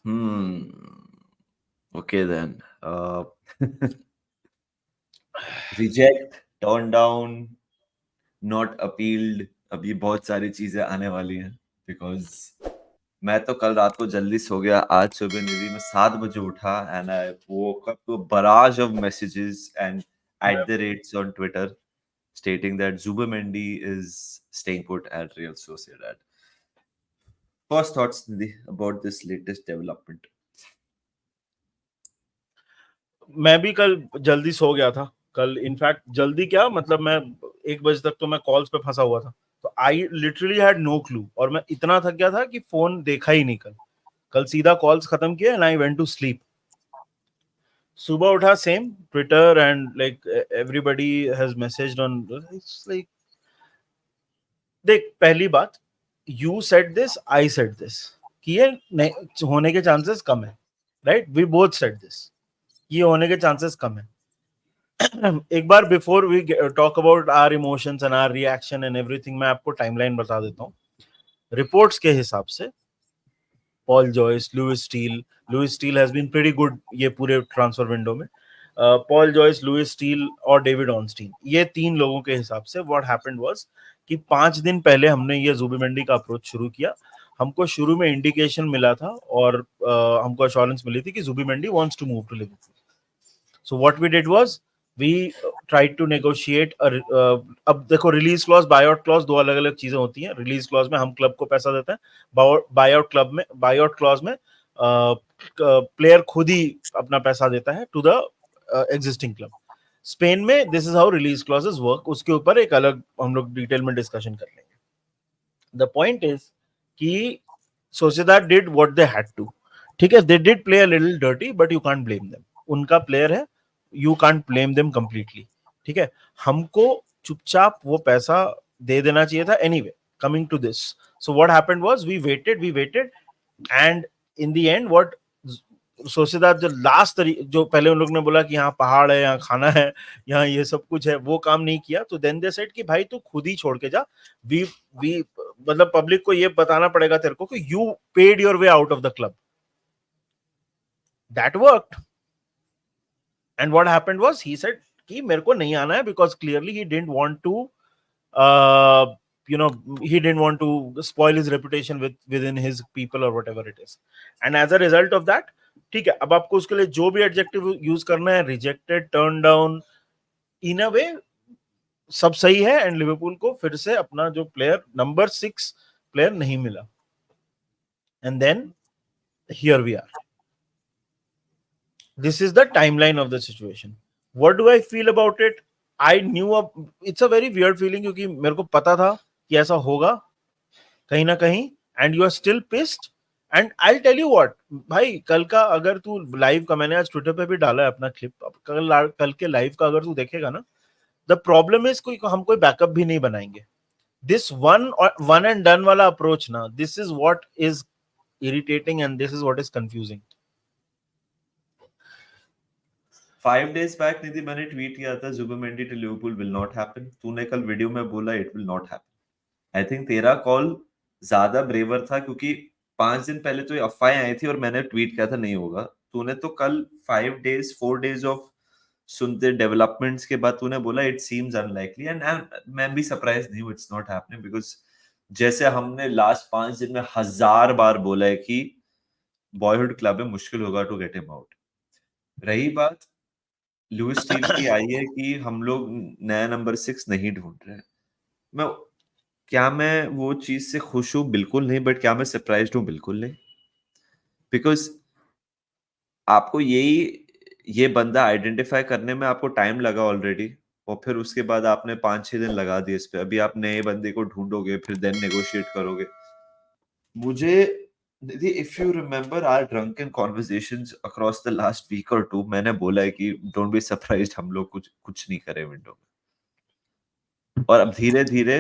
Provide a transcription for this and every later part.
Hmm. Okay then. Reject, turn down, not appealed. अभी बहुत सारी चीजें आने वाली हैं बिकॉज मैं तो कल रात को जल्दी सो गया. आज सुबह निधि में 7 बजे उठा and I woke up to a barrage of messages and at the rates on Twitter stating that Zubimendi is staying put at Real Sociedad. First thoughts, Nidhi, about this latest development. मैं भी कल जल्दी सो गया था. कल in fact जल्दी क्या मतलब मैं 1 बजे तक तो मैं कॉल्स पे फंसा हुआ था. तो I literally had no clue और मैं इतना थक गया था कि फोन देखा ही नहीं. कल सीधा कॉल्स खत्म किया and I went to sleep. सुबह उठा same Twitter and like everybody has messaged on. It's like देख पहली बात you said this I said this कि ये होने के चांसेस कम है. Right we both said this ये होने के चांसेस कम है. एक बार before we talk about our emotions and our reaction and everything मैं आपको टाइमलाइन बता देता हूँ. रिपोर्ट्स के हिसाब से Paul Joyce, Louis Steel has been pretty good ये पूरे ट्रांसफर विंडो में. पॉल जॉयस, लुइस स्टील और डेविड ऑनस्टीन ये 3 लोगों के हिसाब से व्हाट हैपेंड वाज कि 5 दिन पहले हमने ये जुबिमेंडी का अप्रोच शुरू किया. हमको शुरू में इंडिकेशन मिला था और हमको अश्योरेंस मिली थी कि Zubimendi wants to move to Liverpool. So what we did was we tried to negotiate. अब देखो release clause buy out clause 2 अलग अलग चीजें होती हैं. रिलीज क्लॉज में हम क्लब को पैसा देते हैं. बाय आउट क्लॉज में प्लेयर खुद ही अपना पैसा देता है to the existing club. Spain में this is how release clauses work. उसके ऊपर एक अलग हम लोग डिटेल में डिस्कशन कर लेंगे. द पॉइंट इज कि Sociedad did what they had to. ठीक है they did play a little dirty but you can't blame them. उनका प्लेयर है, you can't blame them completely. ठीक है हमको चुपचाप वो पैसा दे देना चाहिए था. Anyway coming to this, so what happened was we waited and in the end what Sociedad जो लास्ट जो पहले उन लोग ने बोला कि यहाँ पहाड़ है, यहाँ खाना है, यहाँ ये सब कुछ है, वो काम नहीं किया. तो देन दे सेड कि भाई तू खुद ही छोड़ के जा. वी वी मतलब पब्लिक को ये बताना पड़ेगा तेरे को कि you paid your way out of the club. That worked and what happened was he said कि मेरे को नहीं आना है because clearly he didn't want to you know he didn't want to spoil his reputation within his people or whatever it is. And as a result of that ठीक है अब आपको उसके लिए जो भी एडजेक्टिव यूज करना है, रिजेक्टेड, टर्न डाउन, इन अ वे सब सही है. एंड लिवरपूल को फिर से अपना जो प्लेयर नंबर 6 प्लेयर नहीं मिला. And then here we are. This is the timeline of the situation. What do I feel about it? I knew it's a very weird feeling क्योंकि मेरे को पता था कि ऐसा होगा कहीं ना कहीं. And you are still pissed. And I tell you what भाई कल का अगर तू लाइव का, मैंने आज ट्विटर पे भी डाला है अपना क्लिप, कल के लाइव का अगर तू देखेगा ना, द प्रॉब्लम इज हम कोई बैकअप भी नहीं बनाएंगे. दिस वन एंड डन वाला अप्रोच ना, this is what is irritating and this is what is confusing. 5 days back Nidhi मैंने ट्वीट किया था Zubimendi to Liverpool will not happen. तूने कल वीडियो में बोला it will not happen. I think तेरा कॉल ज्यादा ब्रेवर था क्योंकि 5 दिन पहले तो ये अफवाहें आई थी और मैंने ट्वीट किया था नहीं होगा. तूने तो कल 4 days ऑफ सुनते डेवलपमेंट्स के बाद तूने बोला इट सीम्स अनलाइकली. एंड मैं भी सरप्राइज नहीं हूँ इट्स नॉट हैपनिंग बिकॉज जैसे हमने लास्ट 5 दिन में 1000 बार बोला है कि बॉयहुड क्लब में मुश्किल होगा टू गेट हिम आउट. रही बात लुइस स्टील की आई है कि हम लोग नया नंबर 6 नहीं ढूंढ रहे हैं. मैं वो चीज से खुश हूं? बिल्कुल नहीं. बट क्या मैं सरप्राइज्ड हूं? बिल्कुल नहीं. बिकॉज आपको ये बंदा आइडेंटिफाई करने में आपको टाइम लगा ऑलरेडी और फिर उसके बाद आपने 5-6 दिन लगा दिए इस पे. अभी आप नए बंदे को ढूंढोगे फिर देन नेगोशिएट करोगे. मुझे if you remember our drunken conversations across the last week or two, मैंने बोला है कि don't be surprised हम लोग कुछ नहीं करें विंडो में. और अब धीरे धीरे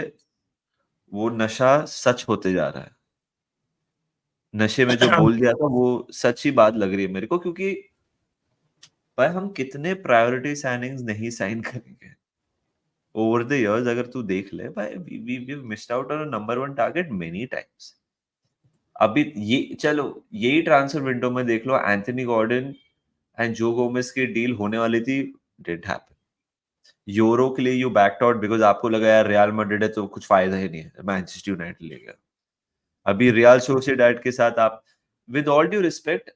वो नशा सच होते जा रहा है. नशे में जो बोल दिया था वो सच ही बात लग रही है मेरे को क्योंकि भाई हम कितने प्रायोरिटी साइनिंग्स नहीं साइन करेंगे ओवर द इयर्स. अगर तू देख ले भाई we missed out on number 1 target many times. अभी ये चलो यही ट्रांसफर विंडो में देख लो, Anthony Gordon and Joe Gomez की डील होने वाली थी, डिड हैपन। यूरो के लिए यू बैक्ड आउट बिकॉज आपको लगा यार रियल मैड्रिड है तो कुछ फायदा ही नहीं है, मैनचेस्टर यूनाइटेड ले गया। अभी रियल सोसिएडाड के साथ आप, with all due respect,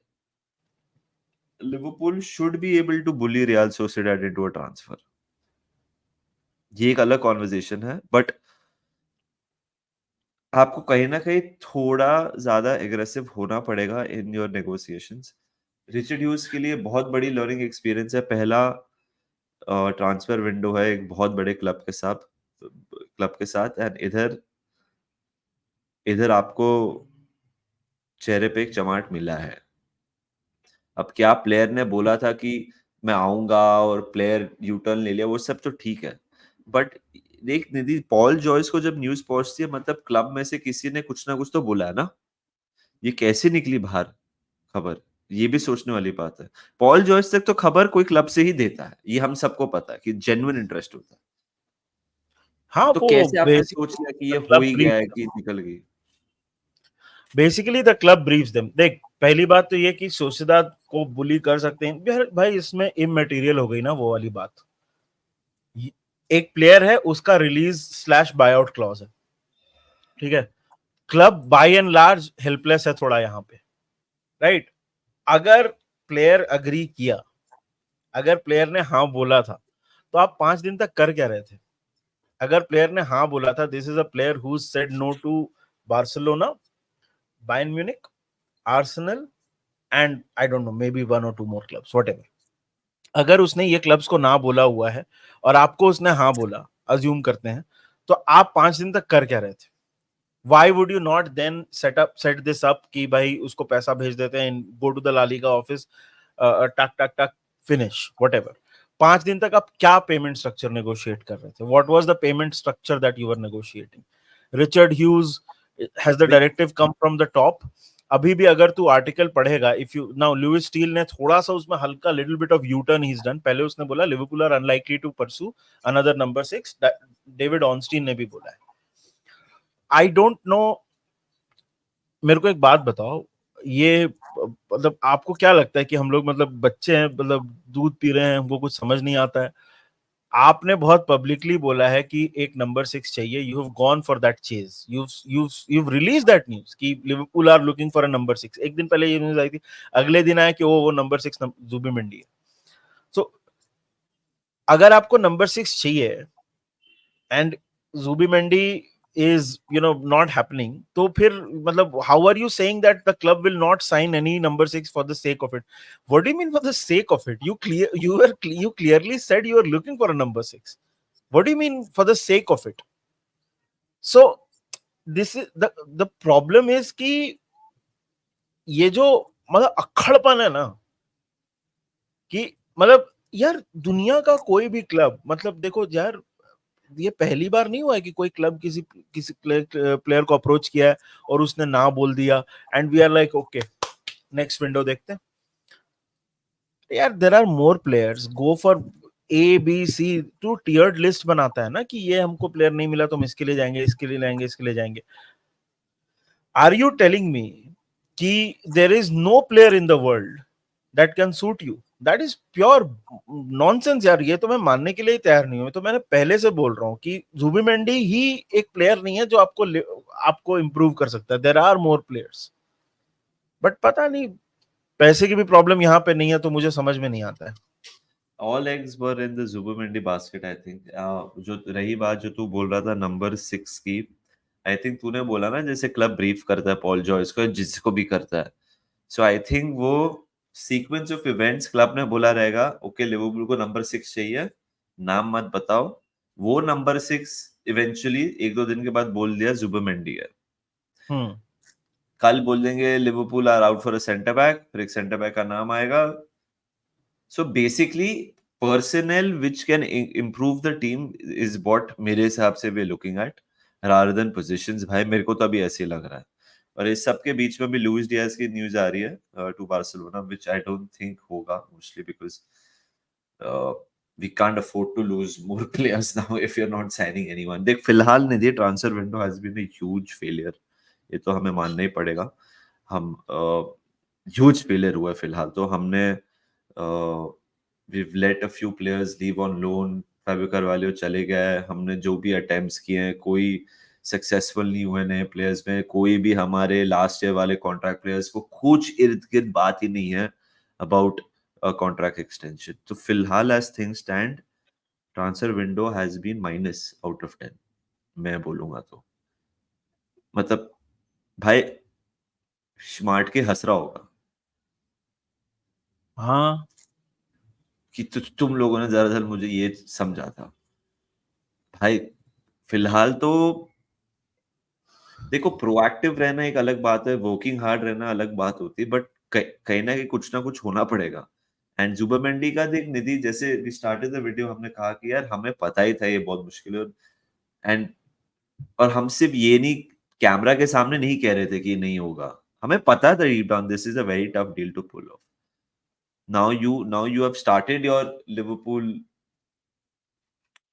Liverpool should be able to bully Real Sociedad into a transfer. ये एक अलग कॉन्वर्सेशन है, बट आपको कहीं ना कहीं थोड़ा ज्यादा एग्रेसिव होना पड़ेगा in your negotiations. Richard huge के लिए बहुत बड़ी लर्निंग एक्सपीरियंस है, पहला ट्रांसफर विंडो है एक बहुत बड़े क्लब के साथ एंड इधर इधर आपको चेहरे पे एक चमाट मिला है। अब क्या प्लेयर ने बोला था कि मैं आऊंगा और प्लेयर यू टर्न ले लिया, वो सब तो ठीक है, बट देख निधि, पॉल जॉयस को जब न्यूज पहुंचती है मतलब क्लब में से किसी ने कुछ ना कुछ तो बोला है ना, ये कैसे निकली बाहर खबर, ये भी सोचने वाली बात है। पॉल जॉयस तक तो खबर कोई क्लब से ही देता है, ये हम सबको पता है कि जेन्युइन इंटरेस्ट होता है, हाँ, तो वो कैसे आपने सोच लिया कि ये हो क्लब ही ब्रीफ गया है कि निकल गई? Basically the club briefs them. देख, पहली बात तो ये कि सोसिएदाद को बुली कर सकते हैं भाई, इसमें इमैटेरियल हो गई ना वो वाली बात। एक प्लेयर है, उसका release slash bye out clause है, ठीक है। Club bye and large helpless है थोड़ा यहाँ पे, राइट। अगर प्लेयर अग्री किया, अगर प्लेयर ने हाँ बोला था, तो आप 5 दिन तक कर क्या रहे थे? अगर प्लेयर ने हाँ बोला था, this is a player who said no to Barcelona, Bayern Munich, Arsenal and I don't know, maybe 1 or 2 more clubs, whatever। अगर उसने ये क्लब्स को ना बोला हुआ है और आपको उसने हाँ बोला, अज्यूम करते हैं, तो आप 5 दिन तक कर क्या रहे थे? Why would you not then set this up कि भाई उसको पैसा भेज देते हैं, go to the La Liga office, टक टक टक, फिनिश, whatever। 5 दिन तक आप क्या पेमेंट स्ट्रक्चर नेगोशिएट कर रहे थे? What was the payment structure that you were negotiating? Richard Hughes, has the directive come from the top? अभी भी अगर तू आर्टिकल पढ़ेगा, if you know, Lewis Steele ने थोड़ा सा उसमें हल्का little bit of U turn he done. पहले उसने बोला Liverpool are unlikely to pursue another number 6, David Ornstein ने भी बोला है। आई डोंट नो, मेरे को एक बात बताओ, ये मतलब आपको क्या लगता है कि हम लोग मतलब बच्चे हैं, मतलब दूध पी रहे हैं, हमको कुछ समझ नहीं आता है? आपने बहुत पब्लिकली बोला है कि एक नंबर 6 चाहिए, you have gone for that chase, you release that news कि Liverpool are looking for a number 6। एक दिन पहले ये न्यूज आई थी, अगले दिन आया कि वो नंबर 6 जुबिमेंडी है। सो अगर आपको नंबर 6 चाहिए and Zubimendi is not happening, तो फिर मतलब how are you saying that the club will not sign any number 6 for the sake of it? What do you mean for the sake of it? You clearly said you are looking for a number 6. What do you mean for the sake of it? So this is the problem is कि ये जो मतलब अक्खड़पन है ना, कि मतलब यार दुनिया का कोई भी क्लब, मतलब देखो यार, ये पहली बार नहीं हुआ है कि कोई क्लब किसी किसी प्लेयर को अप्रोच किया है और उसने ना बोल दिया and we are like okay, next window देखते हैं। यार there are more players, go for A B C, two tiered list बनाता है ना कि ये हमको प्लेयर नहीं मिला तो हम इसके लिए जाएंगे, इसके लिए जाएंगे, इसके लिए जाएंगे। आर यू टेलिंग मी कि there is no player in the world that can suit you? That is pure nonsense यार, ये तो मैं मानने के लिए तैयार नहीं हूं। तो मैंने पहले से बोल रहा हूँ कि जुबिमेंडी ही एक प्लेयर नहीं है जो आपको इंप्रूव कर सकता है। There are more players, but पता नहीं, पैसे की भी प्रॉब्लम यहाँ पे नहीं है, तो मुझे समझ में नहीं आता है। All eggs were in the Zubimendi basket I think. जो रही बात जो तू बोल रहा था नंबर 6 की, आई थिंक तूने बोला ना जैसे क्लब ब्रीफ करता है पॉल जॉयस को, जिसको भी करता है, सो आई थिंक वो सीक्वेंस ऑफ इवेंट्स क्लब ने बोला रहेगा ओके लिवरपूल को नंबर 6 चाहिए, नाम मत बताओ। वो नंबर 6 इवेंचुअली 1-2 दिन के बाद बोल दिया जुबिमेंडी है। हम्म कल बोल देंगे Liverpool are out for a centre back, फिर एक सेंटर बैक का नाम आएगा। So basically, personnel which can improve the team is what मेरे हिसाब से we're looking at rather than positions। भाई मेरे को तो अभी ऐसे ही लग रहा है। और इस सब के बीच में भी लुइस डियाज की न्यूज आ रही है to Barcelona, which I don't think होगा mostly because we can't afford to lose more players now if you're not signing anyone। देख फिलहाल नहीं, transfer window has been a huge failure, ये तो हमें मानना ही पड़ेगा। हम ह्यूज फेलियर हुआ फिलहाल तो हमने we've let a few players leave on loan. Fabio Carvalho चले गए, हमने जो भी अटेम्प्ट्स किए हैं कोई सक्सेसफुल नहीं हुए नए प्लेयर्स में, कोई भी हमारे लास्ट ईयर वाले कॉन्ट्रैक्ट प्लेयर्स को कुछ इर्द गिर्द बात ही नहीं है अबाउट कॉन्ट्रैक्ट एक्सटेंशन. तो फिलहाल as things stand transfer window has been minus out of 10 मैं बोलूंगा. तो मतलब भाई स्मार्ट के हंस रहा होगा हाँ कि तुम लोगों ने दरअसल मुझे ये समझा था. भाई फिलहाल तो देखो प्रोएक्टिव रहना एक अलग बात है, वर्किंग हार्ड रहना अलग बात होती है, बट कहीं ना कहीं कुछ ना कुछ होना पड़ेगा. एंड जुबामेंडी का देख निधि, जैसे वी स्टार्टेड द वीडियो हमने कहा कि यार हमें पता ही था ये बहुत मुश्किल है. एंड और हम सिर्फ ये नहीं कैमरा के सामने नहीं कह रहे थे कि नहीं होगा, हमें पता था deep down this is a very tough deal to pull off. Now you have started your Liverpool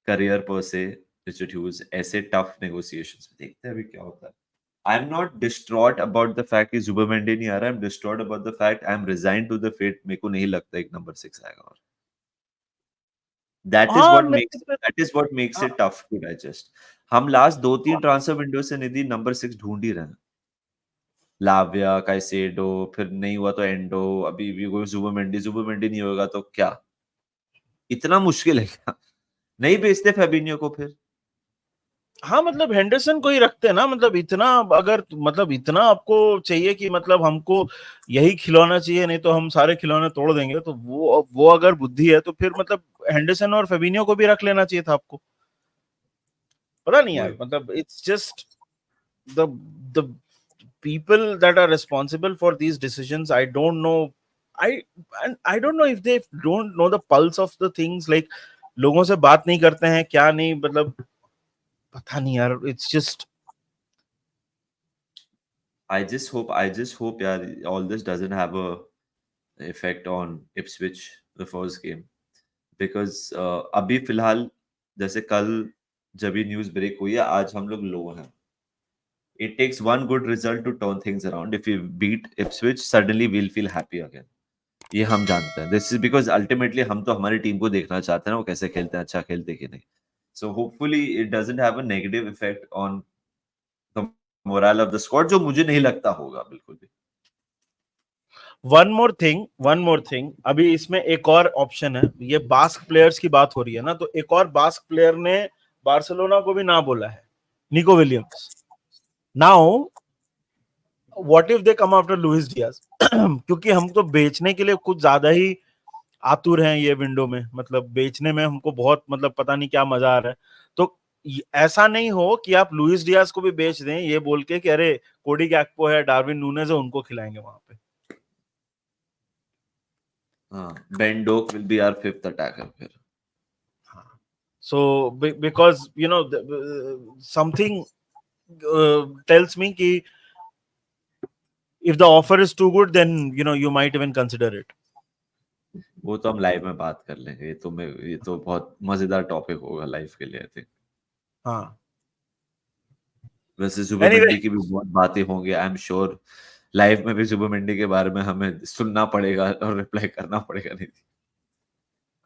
career पर से रिचर्ड ह्यूज ऐसे टफ नेगोशिएशंस में. देखते हैं अभी क्या होता है. I'm not distraught about the fact कि जुबामेंडी नहीं आ रहा. I'm distraught about the fact I'm resigned to the fate. मेरे को नहीं लगता एक नंबर 6 आएगा. और that is हाँ what makes it tough to digest. हम लास्ट 2-3 ट्रांसफर विंडो से निधि नंबर 6 ढूंढ ही रहे हैं. लाविया, काइसेडो, फिर नहीं हुआ तो एंडो, अभी भी कोई जुबामेंडी नहीं होगा तो क्या इतना मुश्किल है क्या? नहीं बेचते फेबिनियो को फिर? हाँ मतलब हेंडरसन को ही रखते ना, मतलब इतना अगर मतलब इतना आपको चाहिए कि मतलब हमको यही खिलौना चाहिए नहीं तो हम सारे खिलौने तोड़ देंगे, तो वो अगर बुद्धि है तो फिर मतलब हेंडरसन और फेबिनियो को भी रख लेना चाहिए था आपको. पता नहीं यार, मतलब it's just the people that are responsible for these decisions, I don't know, I don't know if they don't know the pulse of the things, like लोगों से बात नहीं करते हैं क्या नहीं, मतलब पता नहीं यार, it's just I just hope यार all this doesn't have a effect on Ipswich the first game. Because अभी फिलहाल जैसे कल जब ये न्यूज ब्रेक हुई है, आज हम लोग लो हैं. It takes one good result to turn things around. If you beat Ipswich suddenly we'll feel happy again. ये हम जानते हैं. दिस इज बिकॉज अल्टीमेटली हम तो हमारी टीम को देखना चाहते हैं वो कैसे खेलते हैं, अच्छा खेलते कि नहीं. So hopefully it doesn't have a negative effect on the moral of the squad, जो मुझे नहीं लगता होगा बिल्कुल भी. one more thing, अभी इसमें एक और ऑप्शन है. ये बास्क प्लेयर्स की बात हो रही है ना, तो एक और बास्क प्लेयर ने बार्सिलोना को भी ना बोला है, Nico Williams. Now what if they come after Luis Diaz, क्योंकि हम तो बेचने के लिए कुछ ज्यादा ही आतुर हैं ये विंडो में, मतलब बेचने में हमको बहुत मतलब पता नहीं क्या मजा आ रहा है. तो ऐसा नहीं हो कि आप लुइस डियाज को भी बेच दें ये बोल के कि अरे कोडी गैक्पो है, डार्विन नूनेज है, उनको खिलाएंगे वहां पे. Ben Doak will be our fifth attacker फिर. So because you know something tells me कि if the offer is too good then you know you might even consider it. वो तो हम लाइव में बात कर लेंगे. ये तो बहुत मजेदार टॉपिक होगा लाइव के लिए आई थिंक. हाँ वैसे जुबामेंडी की भी बहुत बातें होंगी आई एम श्योर. लाइव में भी जुबामेंडी के बारे में हमें सुनना पड़ेगा और रिप्लाई करना पड़ेगा. नहीं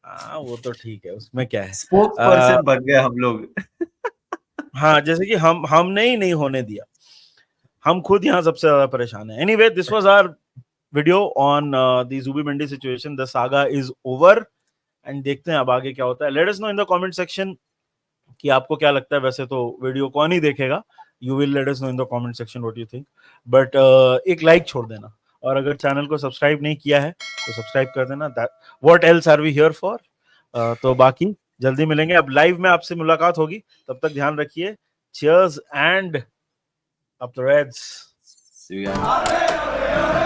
हाँ वो तो ठीक है, उसमें क्या है. स्पोक्स पर्सन बन गए हम लोग. हाँ जैसे कि हमने ही नहीं होने दिया, हम खुद यहाँ सबसे ज्यादा परेशान है. Anyway this was our video on the Zubimendi situation. The saga is over and देखते हैं अब आगे क्या होता है. Let us know in the comment section कि आपको क्या लगता है. वैसे तो वीडियो कौन ही देखेगा, you will let us know in the comment section what you think. But एक लाइक छोड़ देना, और अगर चैनल को सब्सक्राइब नहीं किया है तो सब्सक्राइब कर देना. What else are we here for. तो बाकी जल्दी मिलेंगे, अब लाइव में आपसे मुलाकात होगी. तब तक ध्यान रखिए. Cheers and up the Reds. See you guys.